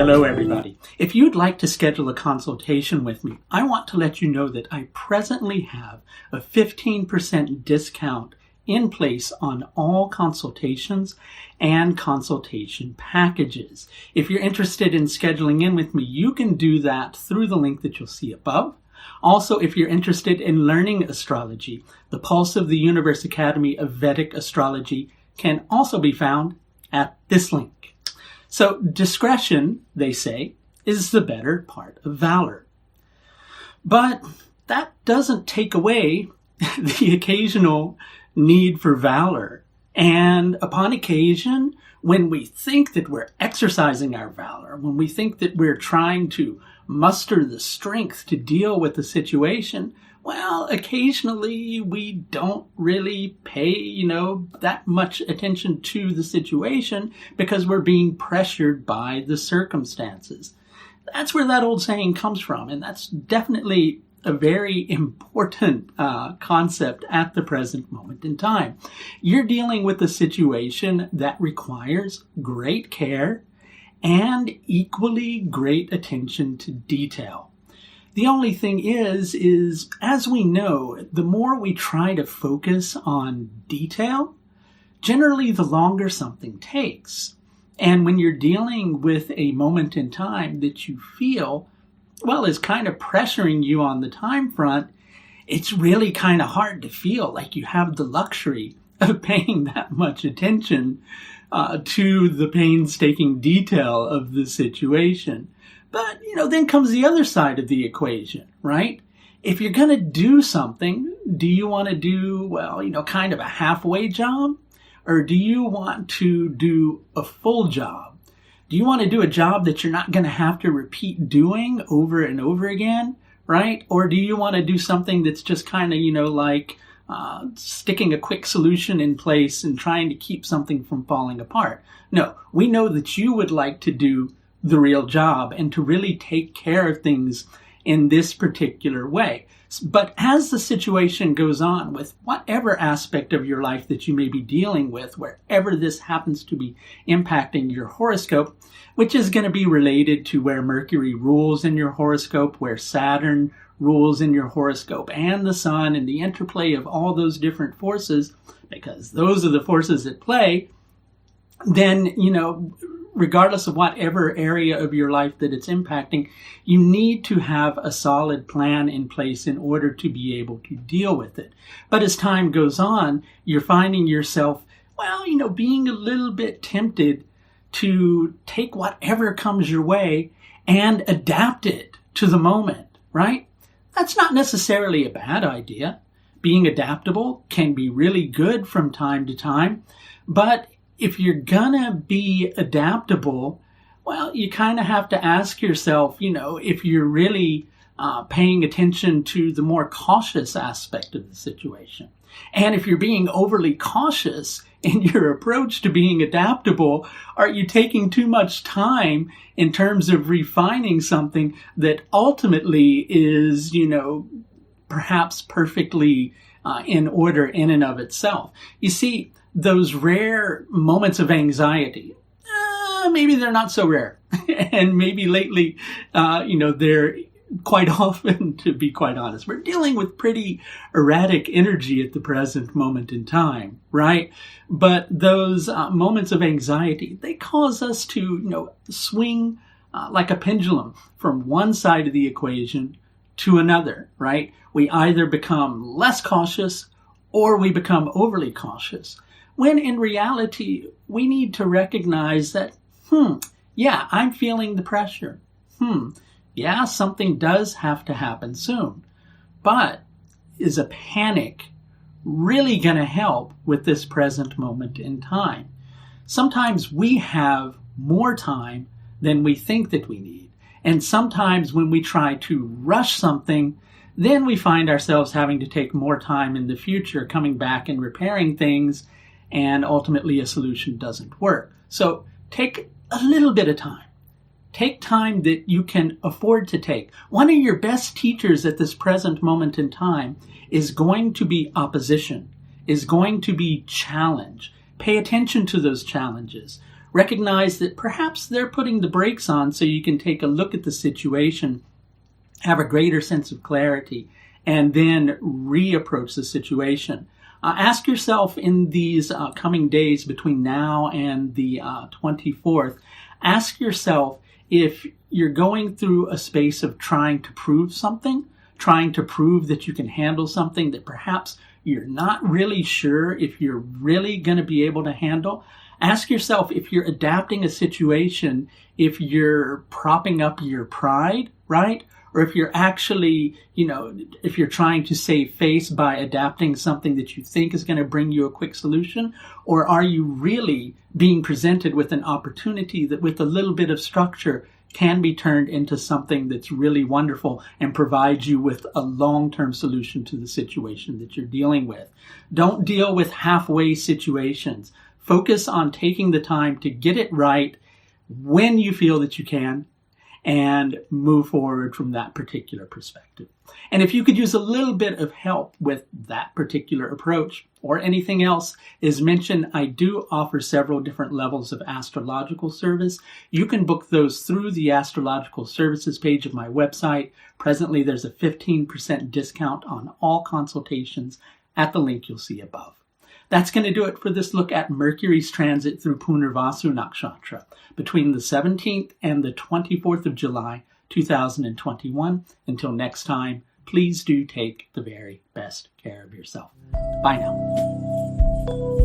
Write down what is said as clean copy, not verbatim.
Hello everybody. If you'd like to schedule a consultation with me, I want to let you know that I presently have a 15% discount in place on all consultations and consultation packages. If you're interested in scheduling in with me, you can do that through the link that you'll see above. Also, if you're interested in learning astrology, the Pulse of the Universe Academy of Vedic Astrology can also be found at this link. So discretion, they say, is the better part of valor. But that doesn't take away the occasional need for valor. And upon occasion, when we think that we're exercising our valor, when we think that we're trying to muster the strength to deal with the situation, well, occasionally we don't really pay, that much attention to the situation because we're being pressured by the circumstances. That's where that old saying comes from, and that's definitely a very important concept at the present moment in time. You're dealing with a situation that requires great care and equally great attention to detail. The only thing is, as we know, the more we try to focus on detail, generally the longer something takes. And when you're dealing with a moment in time that you feel, is kind of pressuring you on the time front, it's really kind of hard to feel like you have the luxury of paying that much attention to the painstaking detail of the situation. But, then comes the other side of the equation, right? If you're going to do something, do you want to do, kind of a halfway job? Or do you want to do a full job? Do you want to do a job that you're not going to have to repeat doing over and over again, right? Or do you want to do something that's just kind of, sticking a quick solution in place and trying to keep something from falling apart? No, we know that you would like to do the real job and to really take care of things in this particular way. But as the situation goes on with whatever aspect of your life that you may be dealing with, wherever this happens to be impacting your horoscope, which is going to be related to where Mercury rules in your horoscope, where Saturn rules in your horoscope, and the Sun, and the interplay of all those different forces, because those are the forces at play, then, regardless of whatever area of your life that it's impacting, you need to have a solid plan in place in order to be able to deal with it. But as time goes on, you're finding yourself, being a little bit tempted to take whatever comes your way and adapt it to the moment, right? That's not necessarily a bad idea. Being adaptable can be really good from time to time, but if you're gonna be adaptable, you kind of have to ask yourself, if you're really paying attention to the more cautious aspect of the situation. And if you're being overly cautious in your approach to being adaptable, are you taking too much time in terms of refining something that ultimately is, perhaps perfectly in order in and of itself? You see, those rare moments of anxiety, maybe they're not so rare. And maybe lately, they're quite often, to be quite honest. We're dealing with pretty erratic energy at the present moment in time, right? But those moments of anxiety, they cause us to, swing like a pendulum from one side of the equation to another, right? We either become less cautious or we become overly cautious. When in reality, we need to recognize that, I'm feeling the pressure. Something does have to happen soon. But is a panic really going to help with this present moment in time? Sometimes we have more time than we think that we need. And sometimes when we try to rush something, then we find ourselves having to take more time in the future, coming back and repairing things, and ultimately a solution doesn't work. So take a little bit of time. Take time that you can afford to take. One of your best teachers at this present moment in time is going to be opposition, is going to be challenge. Pay attention to those challenges. Recognize that perhaps they're putting the brakes on so you can take a look at the situation, have a greater sense of clarity, and then reapproach the situation. Ask yourself in these coming days between now and the 24th, ask yourself if you're going through a space of trying to prove something, trying to prove that you can handle something that perhaps you're not really sure if you're really going to be able to handle. Ask yourself if you're adapting a situation, if you're propping up your pride, right? Or if you're actually, if you're trying to save face by adapting something that you think is going to bring you a quick solution, or are you really being presented with an opportunity that with a little bit of structure can be turned into something that's really wonderful and provides you with a long-term solution to the situation that you're dealing with. Don't deal with halfway situations. Focus on taking the time to get it right when you feel that you can, and move forward from that particular perspective. And if you could use a little bit of help with that particular approach or anything else, as mentioned, I do offer several different levels of astrological service. You can book those through the astrological services page of my website. Presently, there's a 15% discount on all consultations at the link you'll see above. That's going to do it for this look at Mercury's transit through Punarvasu Nakshatra between the 17th and the 24th of July, 2021. Until next time, please do take the very best care of yourself. Bye now.